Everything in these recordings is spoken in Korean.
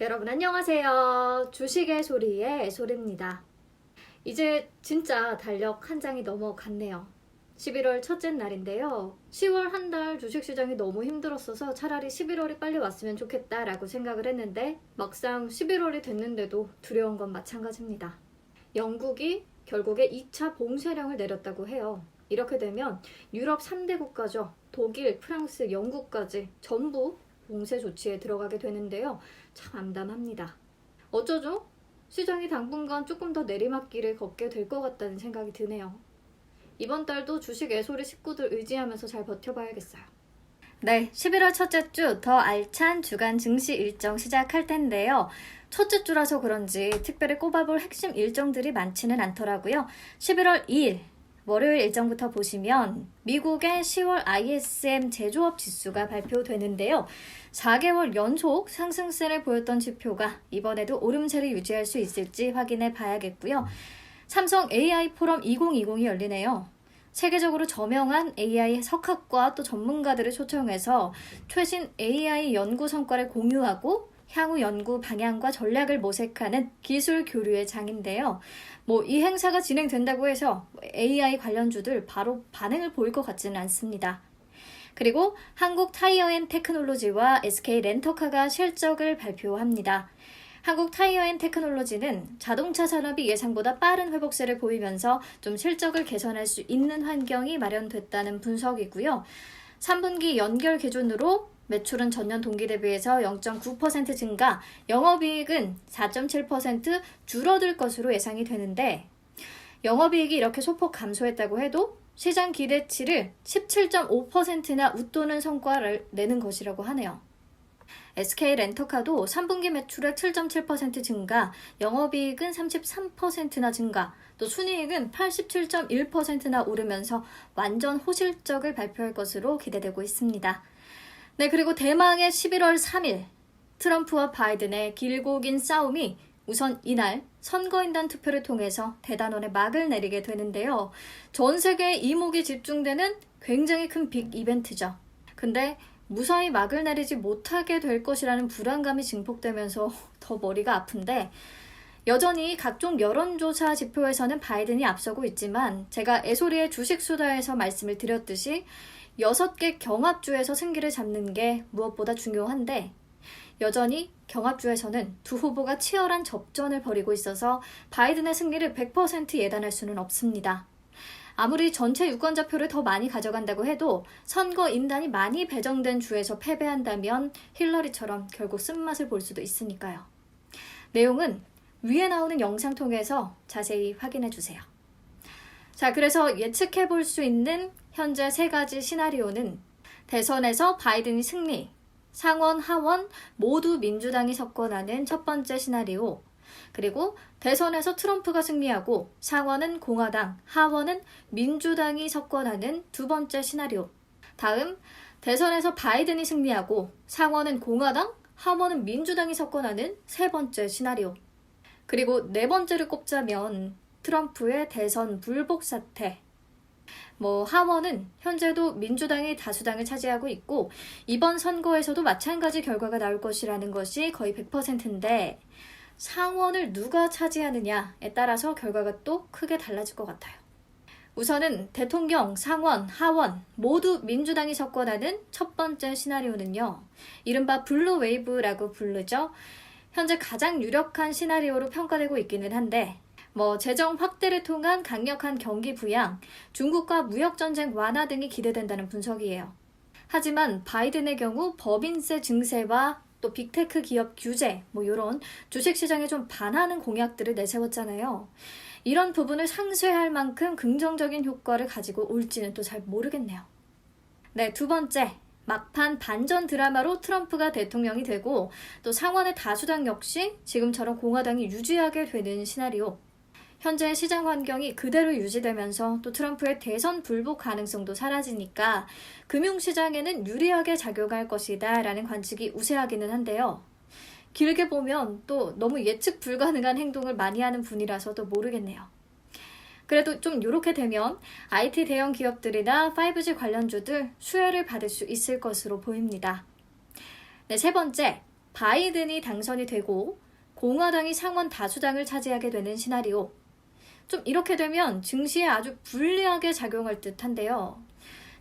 여러분 안녕하세요. 주식의 소리의 소리입니다. 이제 진짜 달력 한 장이 넘어갔네요. 11월 첫째 날인데요. 10월 한 달 주식시장이 너무 힘들었어서 차라리 11월이 빨리 왔으면 좋겠다라고 생각을 했는데 막상 11월이 됐는데도 두려운 건 마찬가지입니다. 영국이 결국에 2차 봉쇄령을 내렸다고 해요. 이렇게 되면 유럽 3대 국가죠. 독일, 프랑스, 영국까지 전부 봉쇄 조치에 들어가게 되는데요. 참 암담합니다. 어쩌죠? 시장이 당분간 조금 더 내리막길을 걷게 될 것 같다는 생각이 드네요. 이번 달도 주식 애소리 식구들 의지하면서 잘 버텨봐야겠어요. 네, 11월 첫째 주 더 알찬 주간 증시 일정 시작할 텐데요. 첫째 주라서 그런지 특별히 꼽아볼 핵심 일정들이 많지는 않더라고요. 11월 2일 월요일 일정부터 보시면 미국의 10월 ISM 제조업 지수가 발표되는데요. 4개월 연속 상승세를 보였던 지표가 이번에도 오름세를 유지할 수 있을지 확인해 봐야겠고요. 삼성 AI 포럼 2020이 열리네요. 세계적으로 저명한 AI 석학과 또 전문가들을 초청해서 최신 AI 연구 성과를 공유하고 향후 연구 방향과 전략을 모색하는 기술 교류의 장인데요. 이 행사가 진행된다고 해서 AI 관련주들 바로 반응을 보일 것 같지는 않습니다. 그리고 한국 타이어앤테크놀로지와 SK 렌터카가 실적을 발표합니다. 한국 타이어앤테크놀로지는 자동차 산업이 예상보다 빠른 회복세를 보이면서 좀 실적을 개선할 수 있는 환경이 마련됐다는 분석이고요. 3분기 연결 기준으로 매출은 전년 동기 대비해서 0.9% 증가, 영업이익은 4.7% 줄어들 것으로 예상이 되는데 영업이익이 이렇게 소폭 감소했다고 해도 시장 기대치를 17.5%나 웃도는 성과를 내는 것이라고 하네요. SK 렌터카도 3분기 매출액 7.7% 증가, 영업이익은 33%나 증가, 또 순이익은 87.1%나 오르면서 완전 호실적을 발표할 것으로 기대되고 있습니다. 네, 그리고 대망의 11월 3일 트럼프와 바이든의 길고 긴 싸움이 우선 이날 선거인단 투표를 통해서 대단원에 막을 내리게 되는데요. 전 세계의 이목이 집중되는 굉장히 큰 빅 이벤트죠. 근데 무사히 막을 내리지 못하게 될 것이라는 불안감이 증폭되면서 더 머리가 아픈데 여전히 각종 여론조사 지표에서는 바이든이 앞서고 있지만 제가 애소리의 주식수다에서 말씀을 드렸듯이 6개 경합주에서 승기를 잡는 게 무엇보다 중요한데 여전히 경합주에서는 두 후보가 치열한 접전을 벌이고 있어서 바이든의 승리를 100% 예단할 수는 없습니다. 아무리 전체 유권자표를 더 많이 가져간다고 해도 선거 인단이 많이 배정된 주에서 패배한다면 힐러리처럼 결국 쓴맛을 볼 수도 있으니까요. 내용은 위에 나오는 영상 통해서 자세히 확인해 주세요. 자, 그래서 예측해 볼 수 있는 현재 3가지 시나리오는 대선에서 바이든이 승리, 상원, 하원 모두 민주당이 석권하는 첫 번째 시나리오, 그리고 대선에서 트럼프가 승리하고 상원은 공화당, 하원은 민주당이 석권하는 두 번째 시나리오. 다음, 대선에서 바이든이 승리하고 상원은 공화당, 하원은 민주당이 석권하는 세 번째 시나리오. 그리고 네 번째를 꼽자면 트럼프의 대선 불복 사태. 하원은 현재도 민주당이 다수당을 차지하고 있고 이번 선거에서도 마찬가지 결과가 나올 것이라는 것이 거의 100%인데 상원을 누가 차지하느냐에 따라서 결과가 또 크게 달라질 것 같아요. 우선은 대통령, 상원, 하원 모두 민주당이 석권하는 첫 번째 시나리오는요. 이른바 블루 웨이브라고 부르죠. 현재 가장 유력한 시나리오로 평가되고 있기는 한데 재정 확대를 통한 강력한 경기 부양, 중국과 무역전쟁 완화 등이 기대된다는 분석이에요. 하지만 바이든의 경우 법인세 증세와 또 빅테크 기업 규제, 이런 주식시장에 좀 반하는 공약들을 내세웠잖아요. 이런 부분을 상쇄할 만큼 긍정적인 효과를 가지고 올지는 또 잘 모르겠네요. 네, 두 번째. 막판 반전 드라마로 트럼프가 대통령이 되고 또 상원의 다수당 역시 지금처럼 공화당이 유지하게 되는 시나리오. 현재 시장 환경이 그대로 유지되면서 또 트럼프의 대선 불복 가능성도 사라지니까 금융시장에는 유리하게 작용할 것이다 라는 관측이 우세하기는 한데요. 길게 보면 또 너무 예측 불가능한 행동을 많이 하는 분이라서 또 모르겠네요. 그래도 좀 이렇게 되면 IT 대형 기업들이나 5G 관련주들 수혜를 받을 수 있을 것으로 보입니다. 네, 세 번째, 바이든이 당선이 되고 공화당이 상원 다수당을 차지하게 되는 시나리오. 좀 이렇게 되면 증시에 아주 불리하게 작용할 듯한데요.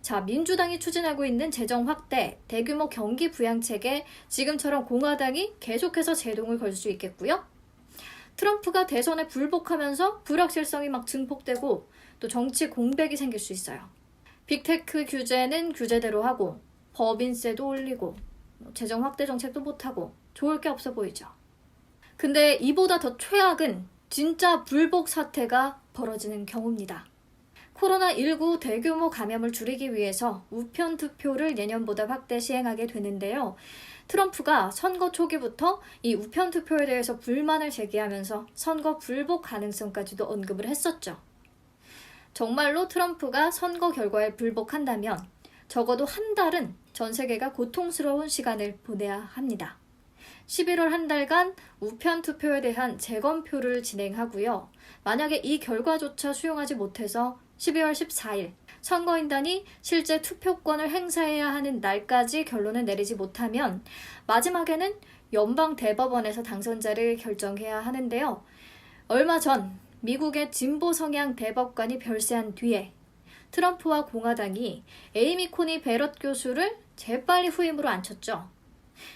자, 민주당이 추진하고 있는 재정 확대, 대규모 경기 부양책에 지금처럼 공화당이 계속해서 제동을 걸 수 있겠고요. 트럼프가 대선에 불복하면서 불확실성이 막 증폭되고 또 정치 공백이 생길 수 있어요. 빅테크 규제는 규제대로 하고 법인세도 올리고 재정 확대 정책도 못하고 좋을 게 없어 보이죠. 근데 이보다 더 최악은 진짜 불복 사태가 벌어지는 경우입니다. 코로나19 대규모 감염을 줄이기 위해서 우편 투표를 내년보다 확대 시행하게 되는데요. 트럼프가 선거 초기부터 이 우편 투표에 대해서 불만을 제기하면서 선거 불복 가능성까지도 언급을 했었죠. 정말로 트럼프가 선거 결과에 불복한다면 적어도 한 달은 전 세계가 고통스러운 시간을 보내야 합니다. 11월 한 달간 우편 투표에 대한 재검표를 진행하고요. 만약에 이 결과조차 수용하지 못해서 12월 14일 선거인단이 실제 투표권을 행사해야 하는 날까지 결론을 내리지 못하면 마지막에는 연방 대법원에서 당선자를 결정해야 하는데요. 얼마 전 미국의 진보 성향 대법관이 별세한 뒤에 트럼프와 공화당이 에이미 코니 베럿 교수를 재빨리 후임으로 앉혔죠.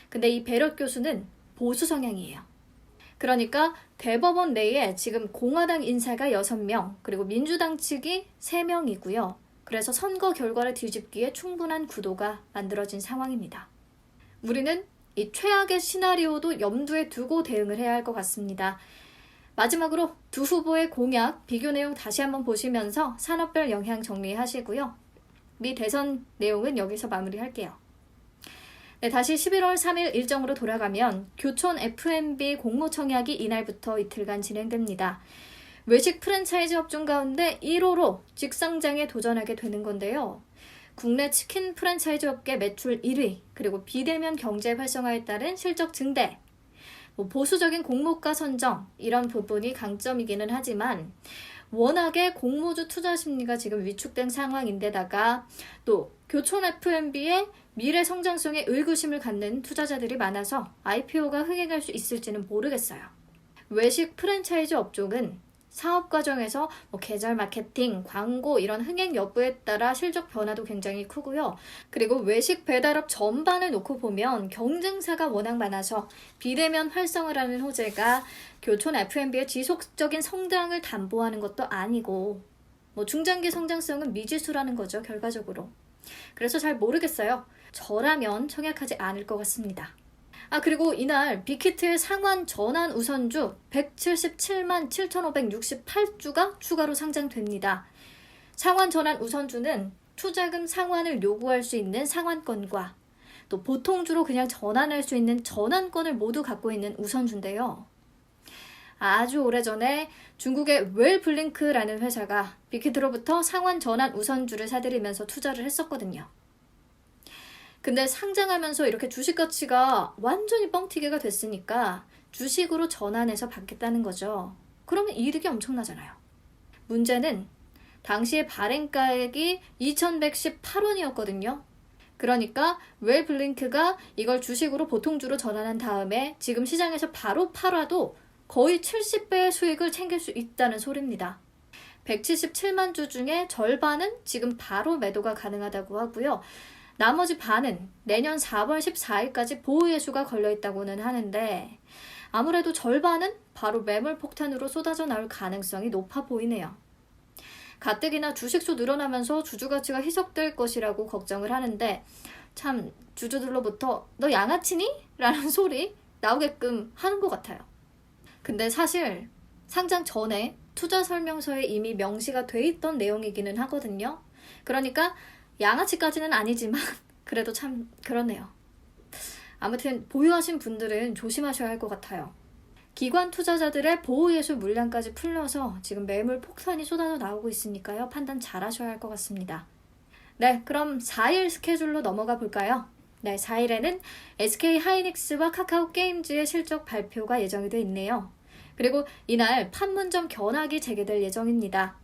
근데 이 베럿 교수는 보수 성향이에요. 그러니까 대법원 내에 지금 공화당 인사가 6명, 그리고 민주당 측이 3명이고요. 그래서 선거 결과를 뒤집기에 충분한 구도가 만들어진 상황입니다. 우리는 이 최악의 시나리오도 염두에 두고 대응을 해야 할 것 같습니다. 마지막으로 두 후보의 공약, 비교 내용 다시 한번 보시면서 산업별 영향 정리하시고요. 미 대선 내용은 여기서 마무리할게요. 네, 다시 11월 3일 일정으로 돌아가면 교촌 F&B 공모 청약이 이날부터 이틀간 진행됩니다. 외식 프랜차이즈 업종 가운데 1호로 직상장에 도전하게 되는 건데요. 국내 치킨 프랜차이즈 업계 매출 1위, 그리고 비대면 경제 활성화에 따른 실적 증대, 보수적인 공모가 선정, 이런 부분이 강점이기는 하지만 워낙에 공모주 투자 심리가 지금 위축된 상황인데다가 또 교촌 F&B의 미래 성장성에 의구심을 갖는 투자자들이 많아서 IPO가 흥행할 수 있을지는 모르겠어요. 외식 프랜차이즈 업종은 사업 과정에서 계절 마케팅, 광고 이런 흥행 여부에 따라 실적 변화도 굉장히 크고요. 그리고 외식 배달업 전반을 놓고 보면 경쟁사가 워낙 많아서 비대면 활성화라는 호재가 교촌 F&B의 지속적인 성장을 담보하는 것도 아니고 중장기 성장성은 미지수라는 거죠, 결과적으로. 그래서 잘 모르겠어요. 저라면 청약하지 않을 것 같습니다. 그리고 이날 빅히트의 상환 전환 우선주 177만 7,568주가 추가로 상장됩니다. 상환 전환 우선주는 투자금 상환을 요구할 수 있는 상환권과 또 보통주로 그냥 전환할 수 있는 전환권을 모두 갖고 있는 우선주인데요. 아주 오래전에 중국의 웰블링크라는 회사가 빅히트로부터 상환 전환 우선주를 사들이면서 투자를 했었거든요. 근데 상장하면서 이렇게 주식 가치가 완전히 뻥튀기가 됐으니까 주식으로 전환해서 받겠다는 거죠. 그러면 이득이 엄청나잖아요. 문제는 당시에 발행가액이 2,118원이었거든요. 그러니까 웰블링크가 이걸 주식으로 보통주로 전환한 다음에 지금 시장에서 바로 팔아도 거의 70배의 수익을 챙길 수 있다는 소리입니다. 177만 주 중에 절반은 지금 바로 매도가 가능하다고 하고요. 나머지 반은 내년 4월 14일까지 보유예수가 걸려있다고는 하는데 아무래도 절반은 바로 매물 폭탄으로 쏟아져 나올 가능성이 높아 보이네요. 가뜩이나 주식수 늘어나면서 주주 가치가 희석될 것이라고 걱정을 하는데 참 주주들로부터 너 양아치니? 라는 소리 나오게끔 하는 것 같아요. 근데 사실 상장 전에 투자 설명서에 이미 명시가 돼 있던 내용이기는 하거든요. 그러니까 양아치까지는 아니지만 그래도 참 그러네요. 아무튼 보유하신 분들은 조심하셔야 할 것 같아요. 기관 투자자들의 보호예술 물량까지 풀려서 지금 매물 폭탄이 쏟아져 나오고 있으니까요. 판단 잘 하셔야 할 것 같습니다. 네, 그럼 4일 스케줄로 넘어가 볼까요? 네, 4일에는 SK 하이닉스와 카카오 게임즈의 실적 발표가 예정이 돼 있네요. 그리고 이날 판문점 견학이 재개될 예정입니다.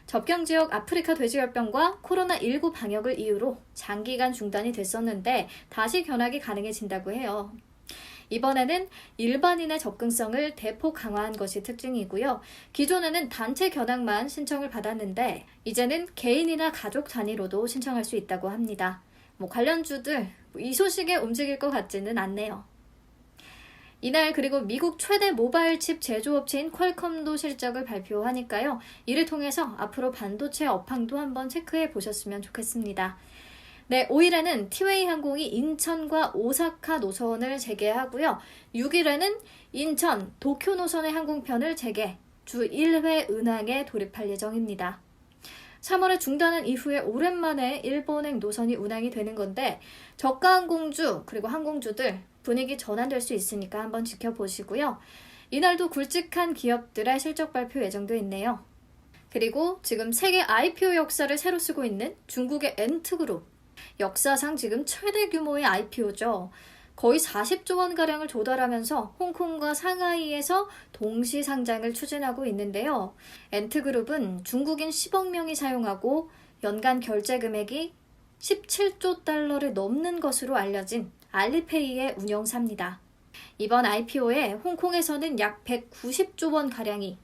접경지역 아프리카 돼지열병과 코로나19 방역을 이유로 장기간 중단이 됐었는데 다시 견학이 가능해진다고 해요. 이번에는 일반인의 접근성을 대폭 강화한 것이 특징이고요. 기존에는 단체 견학만 신청을 받았는데 이제는 개인이나 가족 단위로도 신청할 수 있다고 합니다. 관련주들 이 소식에 움직일 것 같지는 않네요. 이날 그리고 미국 최대 모바일 칩 제조업체인 퀄컴도 실적을 발표하니까요. 이를 통해서 앞으로 반도체 업황도 한번 체크해 보셨으면 좋겠습니다. 네, 5일에는 티웨이 항공이 인천과 오사카 노선을 재개하고요. 6일에는 인천, 도쿄 노선의 항공편을 재개, 주 1회 운항에 돌입할 예정입니다. 3월에 중단한 이후에 오랜만에 일본행 노선이 운항이 되는 건데 저가 항공주 그리고 항공주들 분위기 전환될 수 있으니까 한번 지켜보시고요. 이날도 굵직한 기업들의 실적 발표 예정돼 있네요. 그리고 지금 세계 IPO 역사를 새로 쓰고 있는 중국의 엔트그룹. 역사상 지금 최대 규모의 IPO죠. 거의 40조 원가량을 조달하면서 홍콩과 상하이에서 동시 상장을 추진하고 있는데요. 엔트그룹은 중국인 10억 명이 사용하고 연간 결제 금액이 17조 달러를 넘는 것으로 알려진 알리페이의 운영사입니다. 이번 IPO에 홍콩에서는 약 190조 원가량이,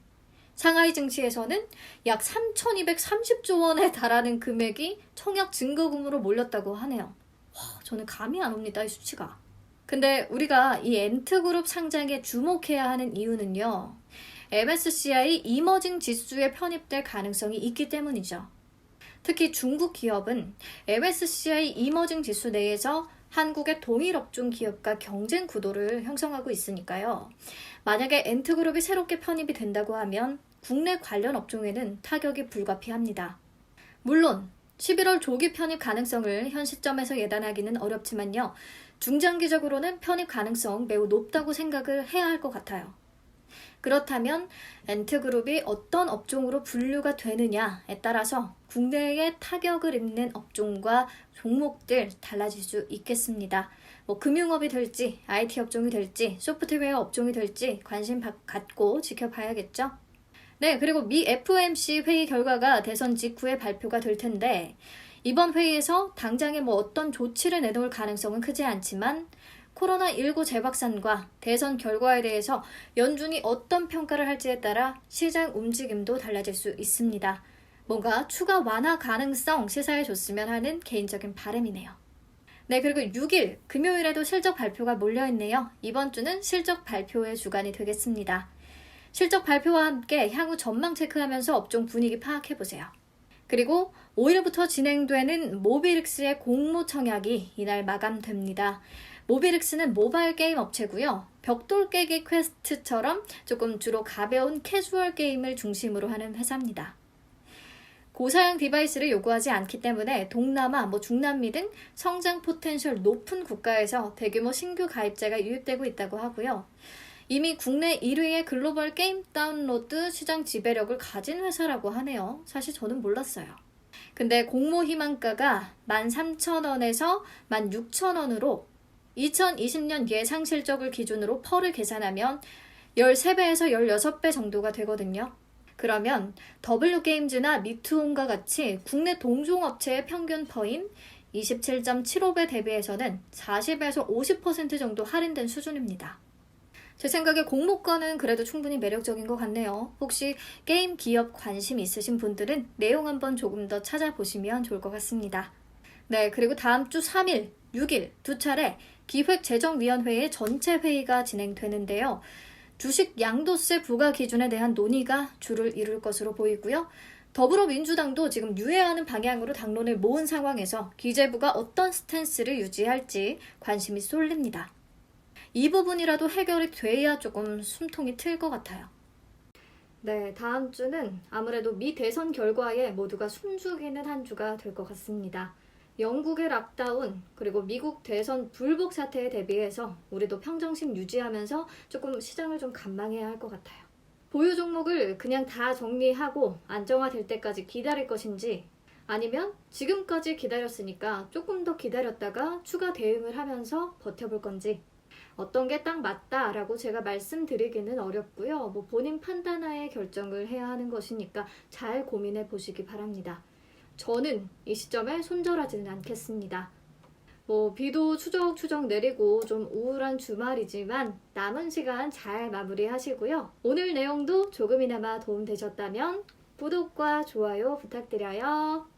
상하이 증시에서는 약 3,230조 원에 달하는 금액이 청약 증거금으로 몰렸다고 하네요. 저는 감이 안 옵니다, 이 수치가. 근데 우리가 이 엔트그룹 상장에 주목해야 하는 이유는요. MSCI 이머징 지수에 편입될 가능성이 있기 때문이죠. 특히 중국 기업은 MSCI 이머징 지수 내에서 한국의 동일 업종 기업과 경쟁 구도를 형성하고 있으니까요. 만약에 엔트그룹이 새롭게 편입이 된다고 하면 국내 관련 업종에는 타격이 불가피합니다. 물론 11월 조기 편입 가능성을 현 시점에서 예단하기는 어렵지만요. 중장기적으로는 편입 가능성 매우 높다고 생각을 해야 할 것 같아요. 그렇다면 엔트그룹이 어떤 업종으로 분류가 되느냐에 따라서 국내에 타격을 입는 업종과 종목들 달라질 수 있겠습니다. 금융업이 될지, IT 업종이 될지, 소프트웨어 업종이 될지 관심 갖고 지켜봐야겠죠. 네, 그리고 미 FOMC 회의 결과가 대선 직후에 발표가 될 텐데 이번 회의에서 당장에 어떤 조치를 내놓을 가능성은 크지 않지만 코로나19 재확산과 대선 결과에 대해서 연준이 어떤 평가를 할지에 따라 시장 움직임도 달라질 수 있습니다. 뭔가 추가 완화 가능성 시사해줬으면 하는 개인적인 바람이네요. 네, 그리고 6일 금요일에도 실적 발표가 몰려있네요. 이번 주는 실적 발표의 주간이 되겠습니다. 실적 발표와 함께 향후 전망 체크하면서 업종 분위기 파악해보세요. 그리고 5일부터 진행되는 모비릭스의 공모 청약이 이날 마감됩니다. 모비릭스는 모바일 게임 업체고요. 벽돌 깨기 퀘스트처럼 조금 주로 가벼운 캐주얼 게임을 중심으로 하는 회사입니다. 고사양 디바이스를 요구하지 않기 때문에 동남아, 중남미 등 성장 포텐셜 높은 국가에서 대규모 신규 가입자가 유입되고 있다고 하고요. 이미 국내 1위의 글로벌 게임 다운로드 시장 지배력을 가진 회사라고 하네요. 사실 저는 몰랐어요. 근데 공모 희망가가 13,000원에서 16,000원으로 2020년 예상 실적을 기준으로 펄을 계산하면 13배에서 16배 정도가 되거든요. 그러면 W게임즈나 미투홈과 같이 국내 동종업체의 평균 퍼인 27.75배 대비해서는 40에서 50% 정도 할인된 수준입니다. 제 생각에 공모가는 그래도 충분히 매력적인 것 같네요. 혹시 게임 기업 관심 있으신 분들은 내용 한번 조금 더 찾아보시면 좋을 것 같습니다. 네, 그리고 다음 주 3일, 6일 두 차례 기획재정위원회의 전체 회의가 진행되는데요. 주식 양도세 부과 기준에 대한 논의가 주를 이룰 것으로 보이고요. 더불어민주당도 지금 유예하는 방향으로 당론을 모은 상황에서 기재부가 어떤 스탠스를 유지할지 관심이 쏠립니다. 이 부분이라도 해결이 돼야 조금 숨통이 트일 것 같아요. 네, 다음 주는 아무래도 미 대선 결과에 모두가 숨죽이는 한 주가 될 것 같습니다. 영국의 락다운 그리고 미국 대선 불복 사태에 대비해서 우리도 평정심 유지하면서 조금 시장을 좀 관망해야 할 것 같아요. 보유 종목을 그냥 다 정리하고 안정화될 때까지 기다릴 것인지 아니면 지금까지 기다렸으니까 조금 더 기다렸다가 추가 대응을 하면서 버텨볼 건지 어떤 게 딱 맞다라고 제가 말씀드리기는 어렵고요. 본인 판단하에 결정을 해야 하는 것이니까 잘 고민해 보시기 바랍니다. 저는 이 시점에 손절하지는 않겠습니다. 비도 추적추적 내리고 좀 우울한 주말이지만 남은 시간 잘 마무리하시고요. 오늘 내용도 조금이나마 도움되셨다면 구독과 좋아요 부탁드려요.